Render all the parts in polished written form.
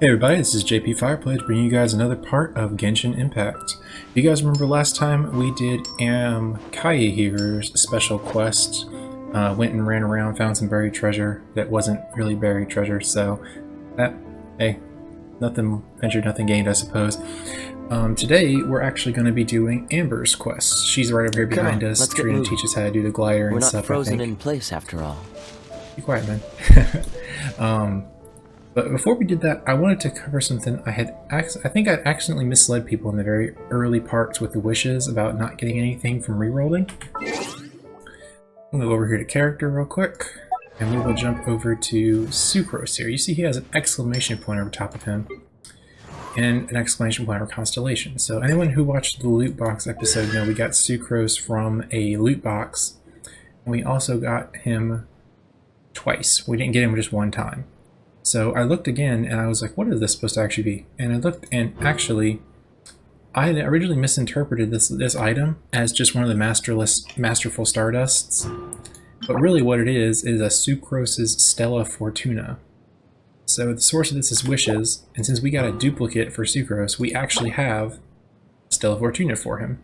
Hey everybody, this is JP Fireplate bringing you guys another part of Genshin Impact. If you guys remember last time we did Kaya here's special quest. Went and ran around, found some buried treasure that wasn't really buried treasure, so hey, nothing ventured, nothing gained, I suppose. Today we're actually going to be doing Amber's quest. She's right over here behind us, trying to teach us how to do the glider and stuff. We're not frozen in place after all. Be quiet, man. But before we did that, I wanted to cover something I think I'd accidentally misled people in the very early parts with the wishes about not getting anything from rerolling. I'm gonna go over here to character real quick, and we will jump over to Sucrose here. You see he has an exclamation point over top of him, and an exclamation point over Constellation. So anyone who watched the loot box episode know we got Sucrose from a loot box, and we also got him twice. We didn't get him just one time. So I looked again and I was like, what is this supposed to actually be? And I looked, and actually I had originally misinterpreted this item as just one of the masterful Stardusts. But really what it is a Sucrose's Stella Fortuna. So the source of this is wishes, and since we got a duplicate for Sucrose, we actually have Stella Fortuna for him.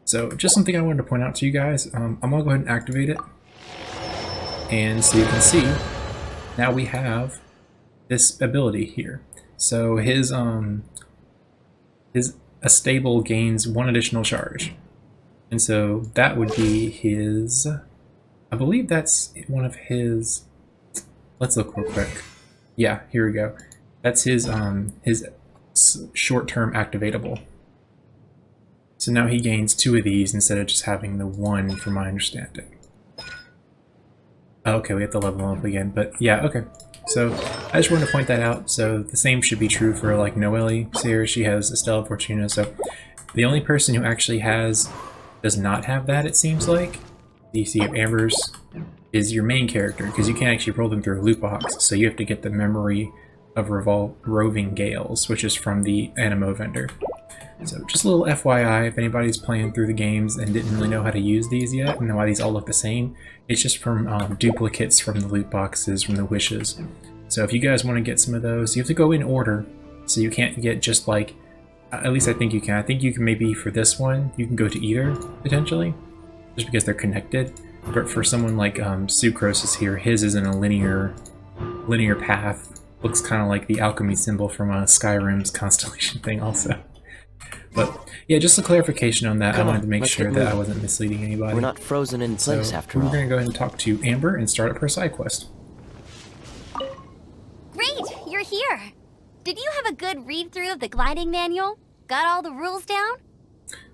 So just something I wanted to point out to you guys. I'm gonna go ahead and activate it. And so you can see, now we have this ability here. So his stable gains 1 additional charge, and so that would be his, I believe that's one of his, let's look real quick. Yeah, here we go. That's his short-term activatable. So now he gains 2 of these instead of just having the 1 from my understanding. Okay, we have to level him up again, but yeah, okay. So I just wanted to point that out. So the same should be true for like Noelle here. She has a Stella Fortuna. So the only person who actually does not have that, it seems like, you see of Amber's, is your main character, because you can't actually roll them through a loot box. So you have to get the Memory of Roving Gales, which is from the Animo vendor. So just a little FYI, if anybody's playing through the games and didn't really know how to use these yet, and why these all look the same, it's just from duplicates from the loot boxes, from the wishes. So if you guys want to get some of those, you have to go in order, so you can't get just like, at least I think you can. I think you can maybe, for this one, you can go to either, potentially, just because they're connected. But for someone like Sucrose is here, his is in a linear path. Looks kind of like the alchemy symbol from Skyrim's constellation thing also. But yeah, just a clarification on that. I wanted to make sure that I wasn't misleading anybody. We're not frozen in place after all. We're going to go ahead and talk to Amber and start up her side quest. Great, you're here. Did you have a good read-through of the gliding manual? Got all the rules down?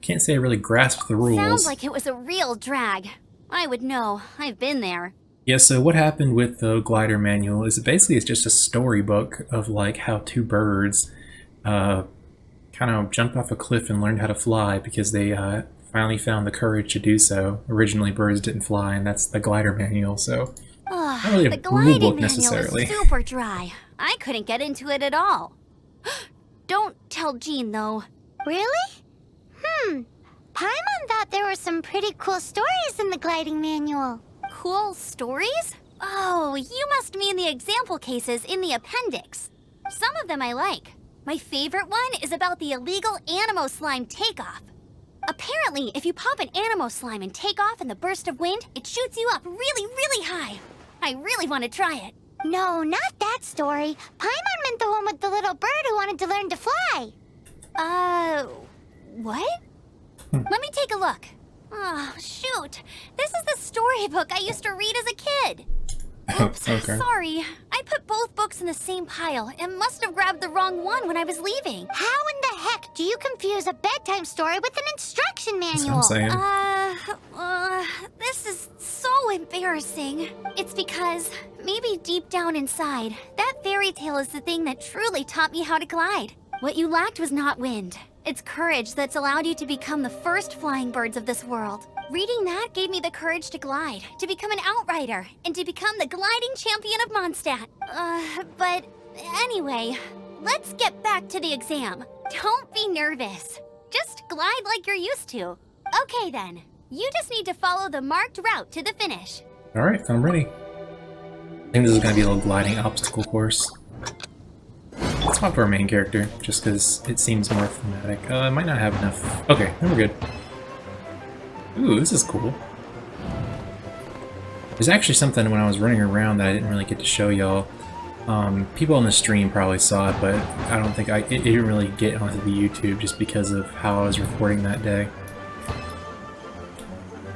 Can't say I really grasped the rules. Sounds like it was a real drag. I would know. I've been there. Yeah, so what happened with the glider manual is basically it's just a storybook of like how 2 birds kind of jumped off a cliff and learned how to fly because they finally found the courage to do so. Originally, birds didn't fly, and that's the glider manual, so not really a rule book necessarily. The gliding manual is super dry. I couldn't get into it at all. Don't tell Jean, though. Really? Paimon thought there were some pretty cool stories in the gliding manual. Cool stories? Oh, you must mean the example cases in the appendix. Some of them I like. My favorite one is about the illegal Animo slime takeoff. Apparently, if you pop an Animo slime and take off in the burst of wind, it shoots you up really, really high. I really want to try it. No, not that story. Paimon meant the one with the little bird who wanted to learn to fly. What? Let me take a look. Oh, shoot. This is the storybook I used to read as a kid. Oops, okay. Sorry. I put both books in the same pile and must have grabbed the wrong one when I was leaving. How in the heck do you confuse a bedtime story with an instruction manual? That's what I'm saying. This is so embarrassing. It's because, maybe deep down inside, that fairy tale is the thing that truly taught me how to glide. What you lacked was not wind. It's courage that's allowed you to become the first flying birds of this world. Reading that gave me the courage to glide, to become an outrider, and to become the gliding champion of Mondstadt. But anyway, let's get back to the exam. Don't be nervous. Just glide like you're used to. Okay then, you just need to follow the marked route to the finish. Alright, I'm ready. I think this is going to be a little gliding obstacle course. swap to our main character, just because it seems more thematic. I might not have enough. Okay, then we're good. Ooh, this is cool. There's actually something when I was running around that I didn't really get to show y'all. People on the stream probably saw it, but I don't think it didn't really get onto the YouTube just because of how I was recording that day.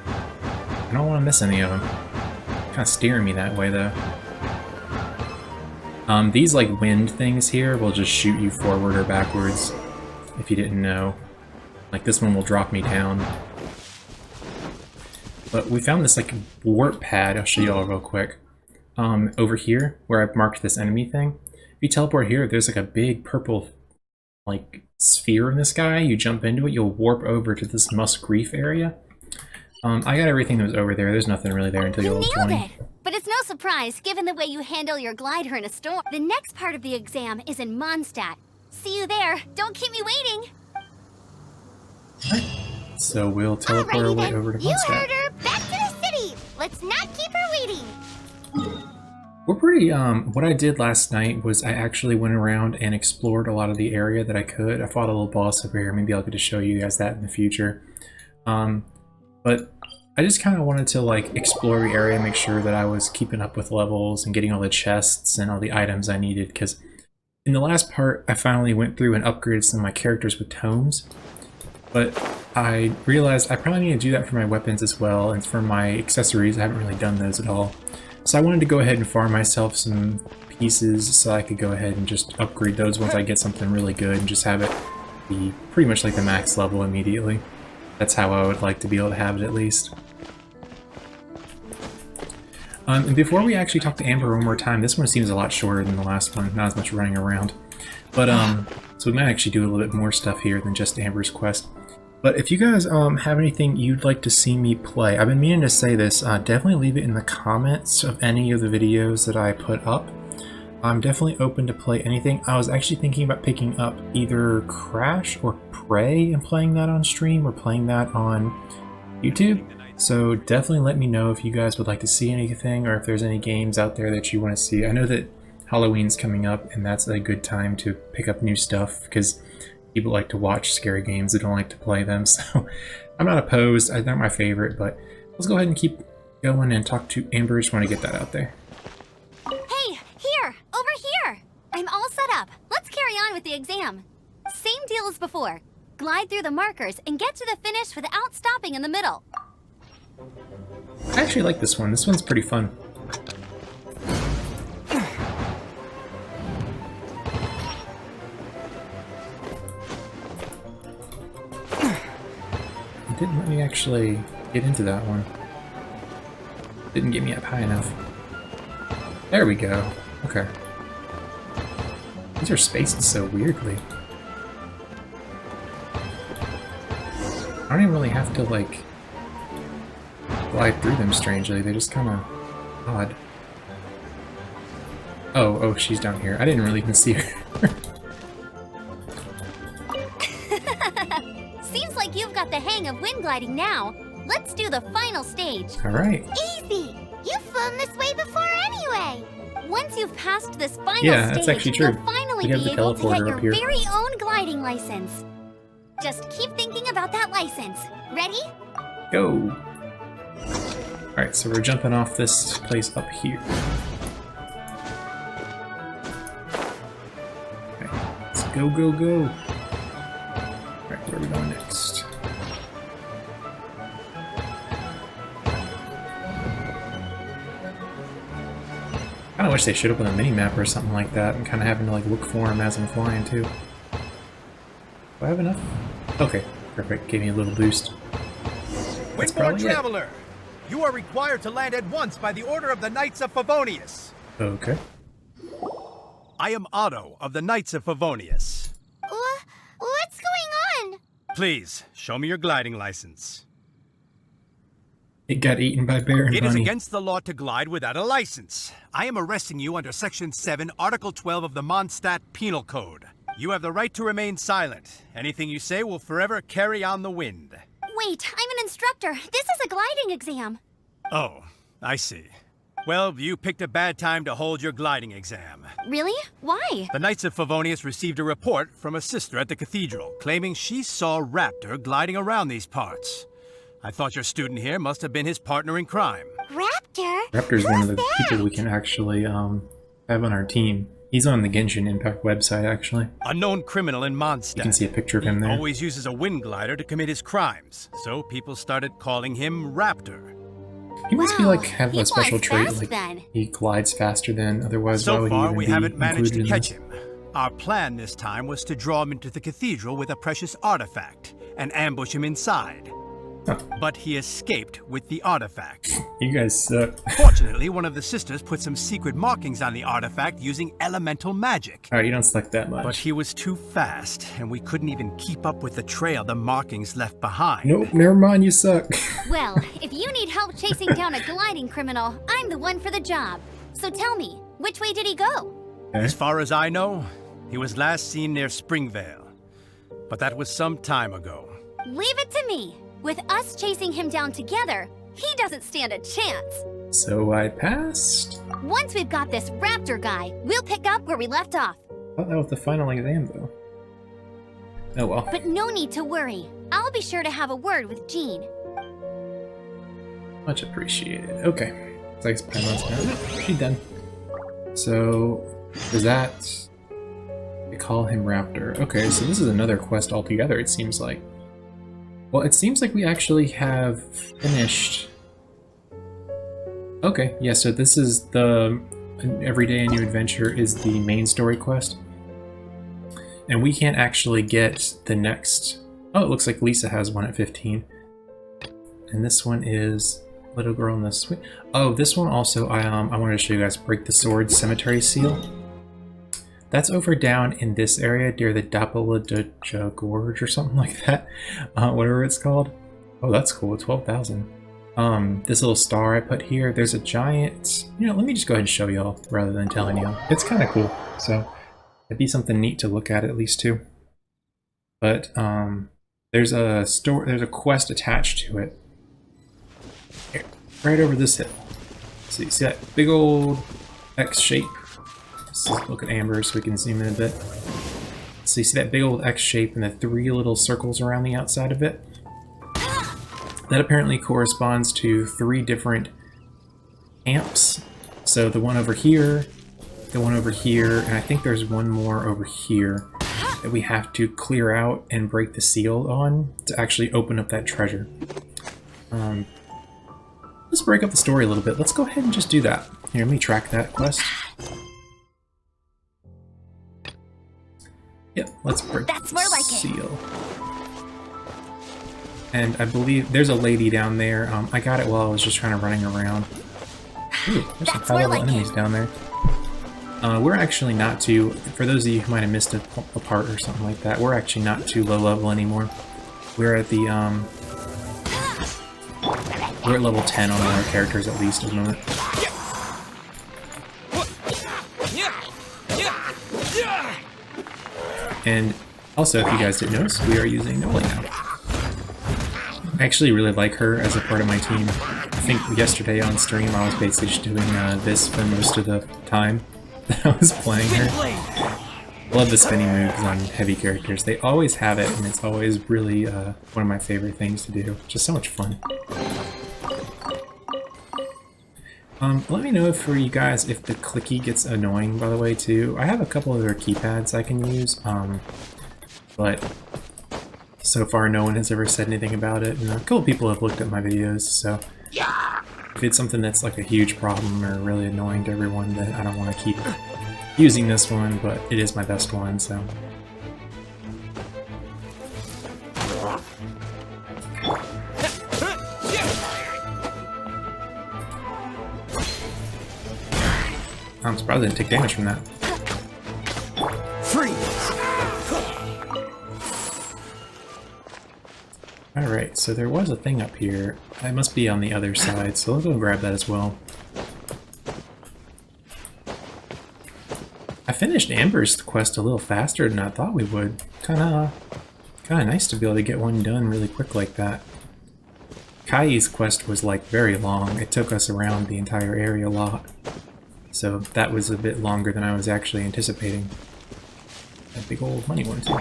I don't want to miss any of them. Kind of steering me that way, though. These like wind things here will just shoot you forward or backwards, if you didn't know. Like this one will drop me down. But we found this like warp pad, I'll show you all real quick. Over here, where I've marked this enemy thing. If you teleport here, there's like a big purple like sphere in the sky. You jump into it, you'll warp over to this Musk Reef area. I got everything that was over there. There's nothing really there until you level 20. Nailed it! But it's no surprise, given the way you handle your glider in a storm. The next part of the exam is in Mondstadt. See you there. Don't keep me waiting. Alright, so we'll teleport our way over to You Mondstadt. heard her. Back to the city. Let's not keep her waiting. We're pretty, what I did last night was I actually went around and explored a lot of the area that I could. I fought a little boss over here. Maybe I'll get to show you guys that in the future. But I just kind of wanted to like explore the area, make sure that I was keeping up with levels and getting all the chests and all the items I needed, because in the last part I finally went through and upgraded some of my characters with tomes, but I realized I probably need to do that for my weapons as well, and for my accessories I haven't really done those at all. So I wanted to go ahead and farm myself some pieces so I could go ahead and just upgrade those once I get something really good and just have it be pretty much like the max level immediately. That's how I would like to be able to have it, at least. And before we actually talk to Amber one more time, this one seems a lot shorter than the last one, not as much running around. But, so we might actually do a little bit more stuff here than just Amber's quest. But if you guys have anything you'd like to see me play, I've been meaning to say this, definitely leave it in the comments of any of the videos that I put up. I'm definitely open to play anything. I was actually thinking about picking up either Crash or Prey and playing that on stream, or playing that on YouTube. So definitely let me know if you guys would like to see anything, or if there's any games out there that you want to see. I know that Halloween's coming up, and that's a good time to pick up new stuff, because people like to watch scary games, they don't like to play them. So I'm not opposed, they're not my favorite, but let's go ahead and keep going and talk to Amber. Just want to get that out there. Hey, here! Over here! I'm all set up. Let's carry on with the exam. Same deal as before. Glide through the markers and get to the finish without stopping in the middle. I actually like this one. This one's pretty fun. It didn't let me actually get into that one. Didn't get me up high enough. There we go. Okay. These are spaced so weirdly. I don't even really have to, like, glide through them strangely. They're just kind of odd. Oh, she's down here. I didn't really even see her. Seems like you've got the hang of wind gliding now. Let's do the final stage. Alright. Easy. You've flown this way before anyway. Once you've passed this final Yeah, stage, that's actually true. you'll finally We have be the able to get teleporter your up here. very own gliding license. Just keep thinking about that license. Ready? Go! Alright, so we're jumping off this place up here. Okay, let's go, go, go! Alright, where are we going next? I kinda wish they showed up on a mini-map or something like that. I'm kinda having to like look for them as I'm flying too. Do I have enough? Okay, perfect. Gave me a little boost. That's Windborne probably it. Traveler! You are required to land at once by the order of the Knights of Favonius. Okay. I am Otto of the Knights of Favonius. What's going on? Please, show me your gliding license. It got eaten by Bear and It is Bunny. against the law to glide without a license. I am arresting you under Section 7, Article 12 of the Mondstadt Penal Code. You have the right to remain silent. Anything you say will forever carry on the wind. Wait, I'm an instructor. This is a gliding exam. Oh, I see. Well, you picked a bad time to hold your gliding exam. Really? Why? The Knights of Favonius received a report from a sister at the cathedral claiming she saw Raptor gliding around these parts. I thought your student here must have been his partner in crime. Raptor? Raptor's one of the Who's people we that? can actually have on our team. He's on the Genshin Impact website, actually. A known criminal in Mondstadt. You can see a picture of him there. Always uses a wind glider to commit his crimes, so people started calling him Raptor. He must be Wow, like have he a special flies trait, fast like then. he glides faster than otherwise. Why So would he far, even we be haven't managed to included in catch this? him. Our plan this time was to draw him into the cathedral with a precious artifact and ambush him inside. Huh. But he escaped with the artifact. You guys suck. Fortunately, one of the sisters put some secret markings on the artifact using elemental magic. Alright, you don't suck that much. But he was too fast, and we couldn't even keep up with the trail the markings left behind. Nope, never mind, you suck. Well, if you need help chasing down a gliding criminal, I'm the one for the job. So tell me, which way did he go? Okay. As far as I know, he was last seen near Springvale. But that was some time ago. Leave it to me. With us chasing him down together, he doesn't stand a chance. So I passed. Once we've got this raptor guy, we'll pick up where we left off. I thought that was the final exam, though. Oh well. But no need to worry. I'll be sure to have a word with Jean. Much appreciated. Okay. It's like Paimon's now. She's done. So, does that... They call him Raptor. Okay, so this is another quest altogether, it seems like. Well, it seems like we actually have finished... Okay, yeah, so this is the... Every Day a New Adventure is the main story quest. And we can't actually get the next... Oh, it looks like Lisa has one at 15. And this one is... Little Girl in the Sweet... Oh, this one also, I wanted to show you guys Break the Sword Cemetery Seal. That's over down in this area near the Dapaladuja Gorge or something like that. Whatever it's called. Oh, that's cool. 12,000. This little star I put here, there's a giant... You know, let me just go ahead and show y'all rather than telling y'all. It's kind of cool. So, it'd be something neat to look at least too. But, there's a quest attached to it. Here, right over this hill. So you see that big old X shape? Let's look at Amber so we can zoom in a bit. So you see that big old X shape and the 3 little circles around the outside of it? That apparently corresponds to 3 different camps. So the one over here, the one over here, and I think there's one more over here that we have to clear out and break the seal on to actually open up that treasure. Let's break up the story a little bit. Let's go ahead and just do that. Here, let me track that quest. Yep, let's break That's more like it. seal. And I believe there's a lady down there. I got it while I was just trying to running around. Ooh, there's some That's more high-level like enemies it. down there. We're actually not too, for those of you who might have missed a part or something like that, we're actually not too low level anymore. We're at the, we're at level 10 on all our characters at least at the moment. And also, if you guys didn't notice, we are using Noli now. I actually really like her as a part of my team. I think yesterday on stream I was basically just doing this for most of the time that I was playing her. I love the spinning moves on heavy characters. They always have it, and it's always really one of my favorite things to do. Just so much fun. Let me know for you guys if the clicky gets annoying, by the way, too. I have a couple other keypads I can use, but so far no one has ever said anything about it, and a couple people have looked at my videos, so if it's something that's like a huge problem or really annoying to everyone, then I don't want to keep using this one, but it is my best one, so... I'm surprised I didn't take damage from that. Alright, so there was a thing up here. It must be on the other side, so let's go and grab that as well. I finished Amber's quest a little faster than I thought we would. Kinda nice to be able to get one done really quick like that. Kai's quest was like very long. It took us around the entire area a lot. So that was a bit longer than I was actually anticipating. That big old money one too.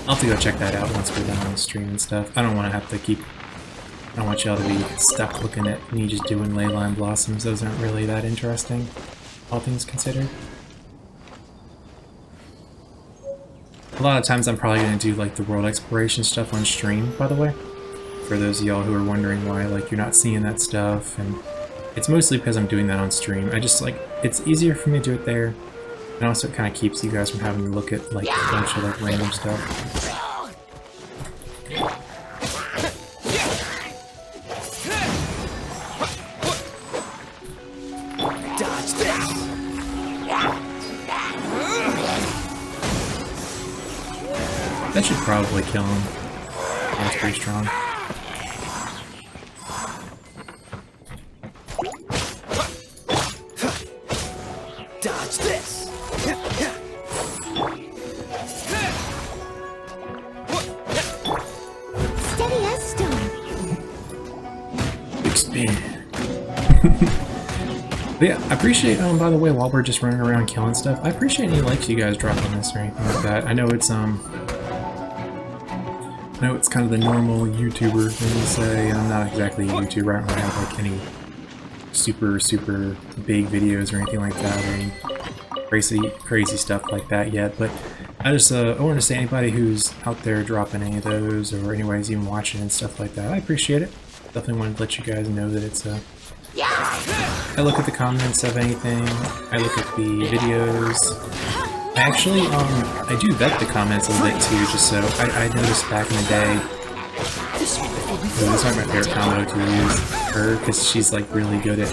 I'll have to go check that out once we're done on the stream and stuff. I don't want to have to keep... I don't want y'all to be stuck looking at me just doing Leyline Blossoms. Those aren't really that interesting, all things considered. A lot of times I'm probably going to do like the world exploration stuff on stream, by the way. For those of y'all who are wondering why like you're not seeing that stuff, and it's mostly because I'm doing that on stream. I just like, it's easier for me to do it there. And also it kind of keeps you guys from having to look at like a bunch of like random stuff. That should probably kill him. That's pretty strong. Dodge this. Steady as stone. Big spin. But yeah, I appreciate, by the way, while we're just running around killing stuff, I appreciate any likes you guys drop on this or anything like that. I know it's kind of the normal YouTuber thing to say, and I'm not exactly a YouTuber. I don't really have like any super big videos or anything like that, or any crazy stuff like that yet, but I just I want to say anybody who's out there dropping any of those, or anybody's even watching and stuff like that, I appreciate it. Definitely wanted to let you guys know that it's I look at the comments of anything, I look at the videos. I actually, I do vet the comments a little bit too, just so I noticed back in the day. Those aren't my favorite combo to use her, because she's like really good at.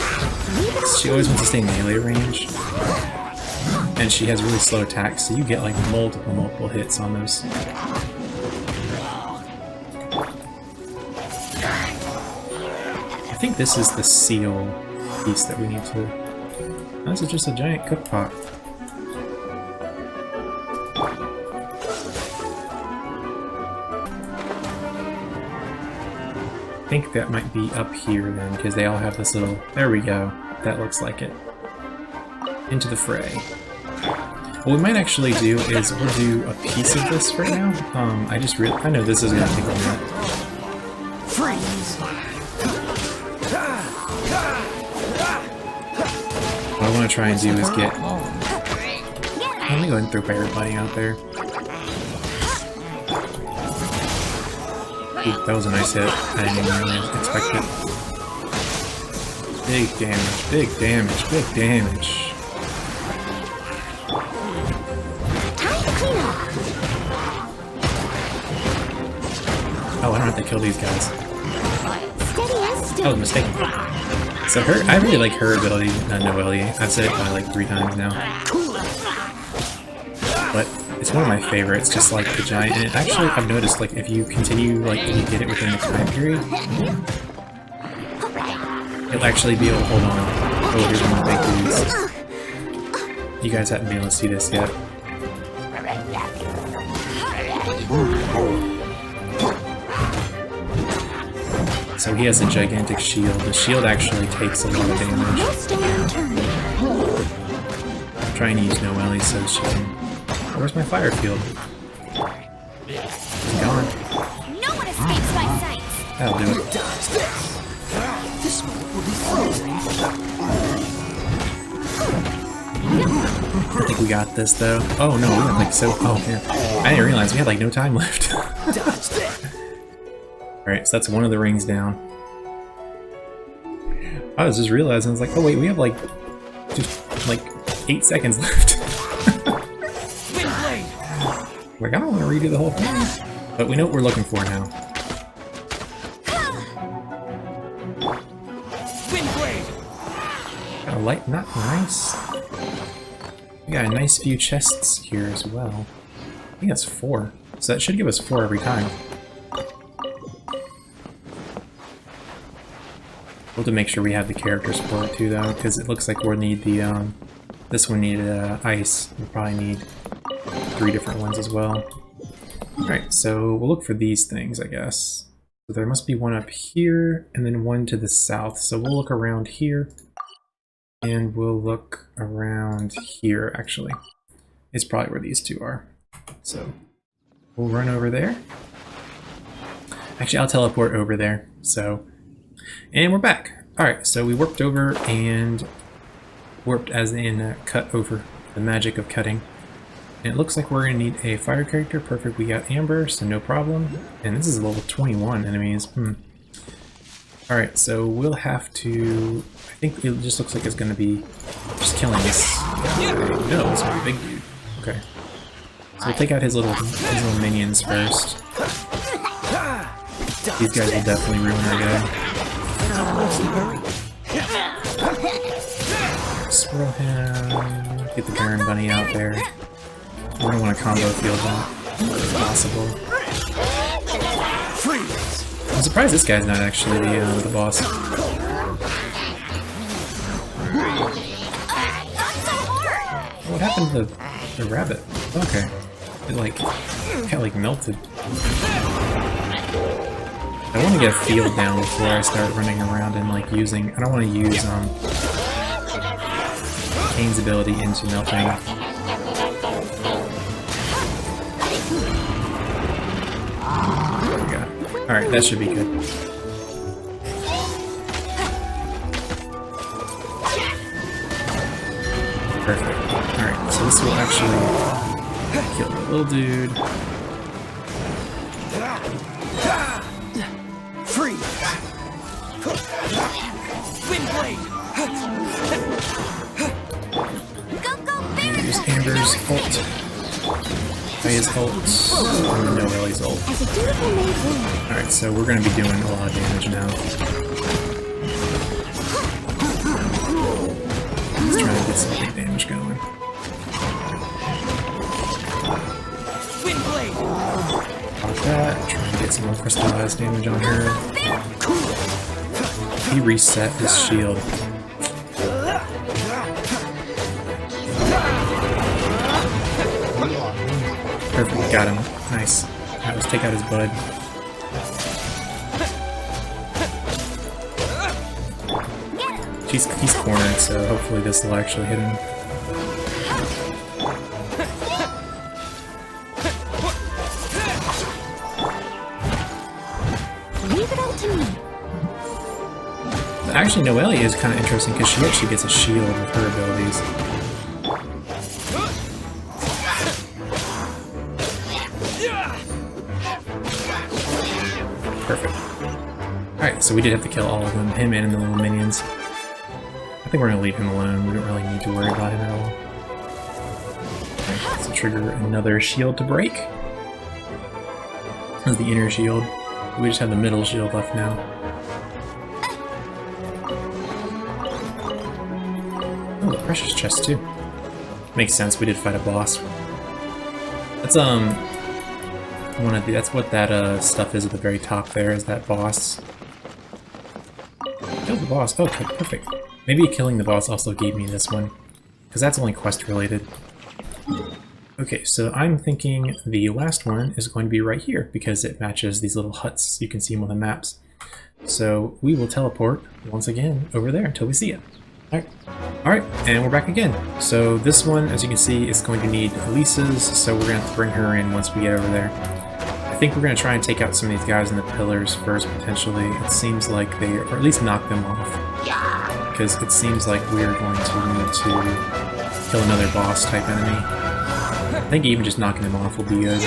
She always wants to stay melee range, and she has really slow attacks, so you get like multiple hits on those. I think this is the seal piece that we need to. This is just a giant cook pot. I think that might be up here then, because they all have this little... There we go. That looks like it. Into the fray. What we might actually do is we'll do a piece of this right now. I know this is going to take a minute. Freeze. What I want to try and do is get... Let me go ahead and throw Bear Bunny out there. Ooh, that was a nice hit. I didn't even really expect it. Big damage, big damage, big damage. Oh, I don't have to kill these guys. That was a mistake. So I really like her ability, Noelle. I've said it probably like 3 times now. But it's one of my favorites, just like the giant. And actually, I've noticed, like, if you continue, like, if you get it within the time period, you'll actually be able to hold on. Oh, here's one of the big dudes. You guys haven't been able to see this yet. So he has a gigantic shield. The shield actually takes a lot of damage. I'm trying to use Noelle so she can... Where's my fire field? It's gone. No one escapes my sight. That'll do it. This one will be frozen. I think we got this though. Oh no, we went like so. Oh man, I didn't realize we had like no time left. Alright, so that's one of the rings down. I was just realizing, I was like, oh wait, we have like just like 8 seconds left. Like, I don't want to redo the whole thing. But we know what we're looking for now. Got a light, not nice. We got a nice few chests here as well. I think that's 4. So that should give us 4 every time. We'll have to make sure we have the characters for it too though, because it looks like we'll need the, this one needed ice. We'll probably need 3 different ones as well. Alright, so we'll look for these things, I guess. So there must be one up here, and then one to the south. So we'll look around here, and we'll look around here, actually. It's probably where these two are. So we'll run over there. Actually, I'll teleport over there. So, and we're back. Alright, so we warped over and warped as in cut over, the magic of cutting. And it looks like we're going to need a fire character. Perfect, we got Amber, so no problem. And this is level 21 enemies. Alright, so we'll have to... I think it just looks like it's going to be just killing this guy. No, it's a big dude. Okay. So we'll take out his little minions first. These guys will definitely ruin our day. Swirl him. Get the Baron Bunny out there. We're gonna want to combo field that if possible. I'm surprised this guy's not actually the boss. What happened to the rabbit? Okay. It got melted. I want to get a field down before I start running around and using... I don't want to use Kane's ability into melting. There we go. Alright, that should be good. Perfect. Alright, so this will actually kill the little dude. Use Amber's ult. His ult. And no Ellie's ult. Alright, so we're going to be doing a lot of damage now. Let's try to get some big damage going. Pop that. Try to get some more crystallized damage on her. He reset his shield. Perfect, got him. Nice. Alright, let's take out his bud. He's cornered, so hopefully this will actually hit him. Leave it up to me. Actually, Noelle is kind of interesting because she actually gets a shield with her abilities. Perfect. Alright, so we did have to kill all of them, him and the little minions. I think we're going to leave him alone, we don't really need to worry about him at all. Alright, so trigger another shield to break. That's the inner shield. We just have the middle shield left now. Oh, the precious chest too. Makes sense, we did fight a boss. That's that's what that stuff is at the very top there, is that boss. Killed the boss. Okay, perfect. Maybe killing the boss also gave me this one, because that's only quest related. Okay, so I'm thinking the last one is going to be right here, because it matches these little huts. You can see them on the maps. So we will teleport once again over there until we see it. Alright, and we're back again. So this one, as you can see, is going to need Lisa's, so we're going to have to bring her in once we get over there. I think we're going to try and take out some of these guys in the pillars first, potentially. It seems like they, or at least knock them off. Because it seems like we are going to need to kill another boss type enemy. I think even just knocking them off will be good.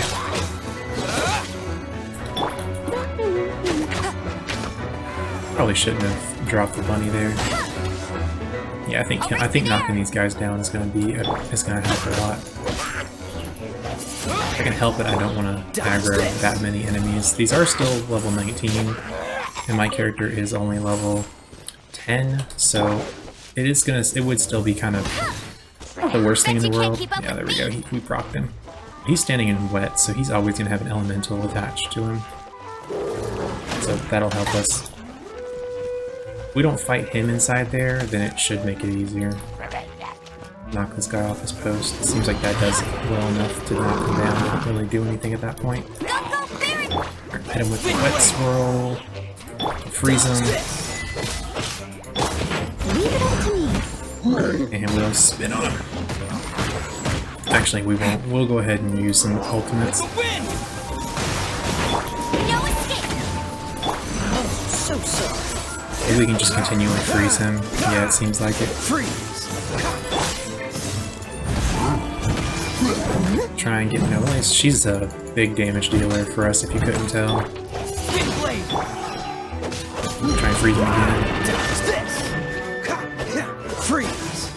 Probably shouldn't have dropped the bunny there. Yeah, I think knocking these guys down is going to help a lot. If I can help it, I don't want to aggro that many enemies. These are still level 19, and my character is only level 10, so it would still be kind of not the worst thing in the world. Yeah, there we go. We procced him. He's standing in wet, so he's always going to have an elemental attached to him. So that'll help us. If we don't fight him inside there, then it should make it easier. Knock this guy off his post. It seems like that does well enough to knock him down. Don't really do anything at that point. Hit him with the wet swirl. Freeze him. Leave it up to me. And we'll spin on him. Actually, we won't. We'll go ahead and use some ultimates. No escape. So sorry. Maybe we can just continue and freeze him. Yeah, it seems like it. Freeze. Try and get no ice. She's a big damage dealer for us if you couldn't tell. Spin blade. Try and freeze him again. Dodge this. Freeze.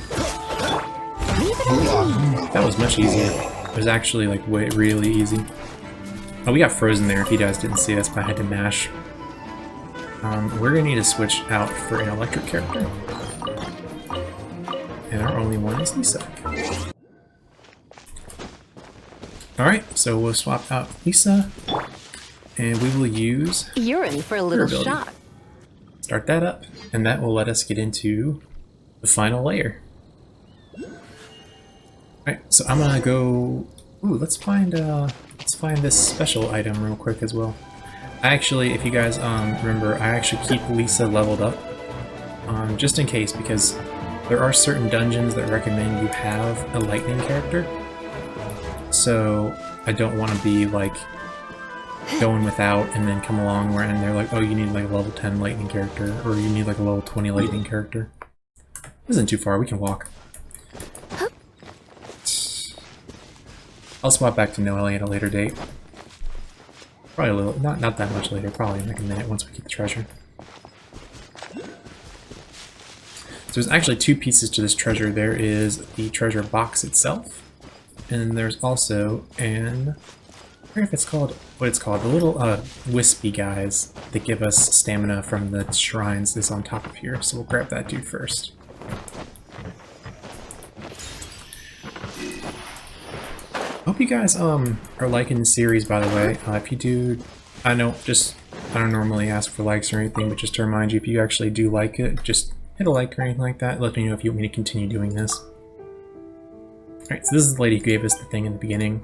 That was much easier. It was actually like really easy. Oh, we got frozen there if you guys didn't see us, but I had to mash. We're gonna need to switch out for an electric character. And our only one is Lisa. Alright, so we'll swap out Lisa. And we will use You're in for a little ability. shock. Start that up, and that will let us get into the final layer. Alright, so I'm gonna go. Ooh, let's find this special item real quick as well. I actually, if you guys remember, I actually keep Lisa leveled up, just in case, because there are certain dungeons that recommend you have a lightning character. So I don't want to be like going without and then come along where and they're like, oh, you need like a level 10 lightning character, or you need like a level 20 lightning character. This isn't too far, we can walk. I'll swap back to Noelle at a later date. Probably a little, not that much later, probably in like a minute once we get the treasure. So there's actually two pieces to this treasure. There is the treasure box itself, and there's also an, I forget if it's called, what it's called, the little wispy guys that give us stamina from the shrines is on top of here. So we'll grab that dude first. Hope you guys are liking the series, by the way. If you do, I don't normally ask for likes or anything, but just to remind you, if you actually do like it, just hit a like or anything like that. Let me know if you want me to continue doing this. Alright, so this is the lady who gave us the thing in the beginning.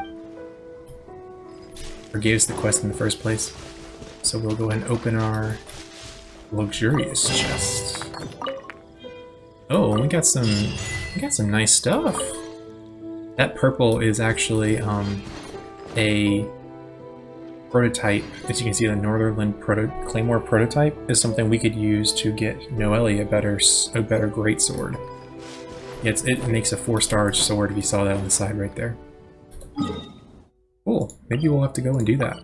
Or gave us the quest in the first place. So we'll go ahead and open our luxurious chest. Oh, we got some nice stuff. That purple is actually a prototype. As you can see, the Northernland Claymore prototype is something we could use to get Noelle a better greatsword. Yeah, it makes a 4-star sword if you saw that on the side right there. Cool. Maybe we'll have to go and do that.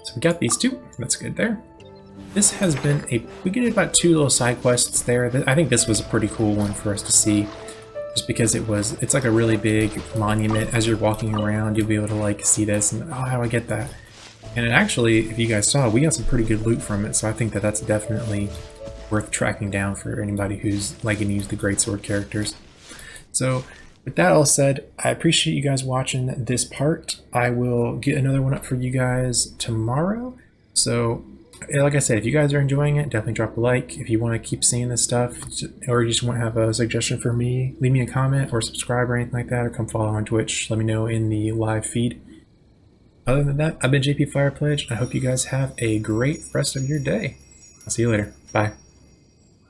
So we got these two. That's good there. This has been we did about 2 little side quests there. I think this was a pretty cool one for us to see. Just because it's like a really big monument. As you're walking around, you'll be able to like see this and, oh, how do I get that? And it actually, if you guys saw, we got some pretty good loot from it, so I think that that's definitely worth tracking down for anybody who's liking to use the greatsword characters. So with that all said, I appreciate you guys watching this part. I will get another one up for you guys tomorrow. So like I said, if you guys are enjoying it, definitely drop a like. If you want to keep seeing this stuff, or you just want to have a suggestion for me, leave me a comment or subscribe or anything like that, or come follow on Twitch. Let me know in the live feed. Other than that, I've been JP Fire Pledge. I hope you guys have a great rest of your day. I'll see you later. Bye.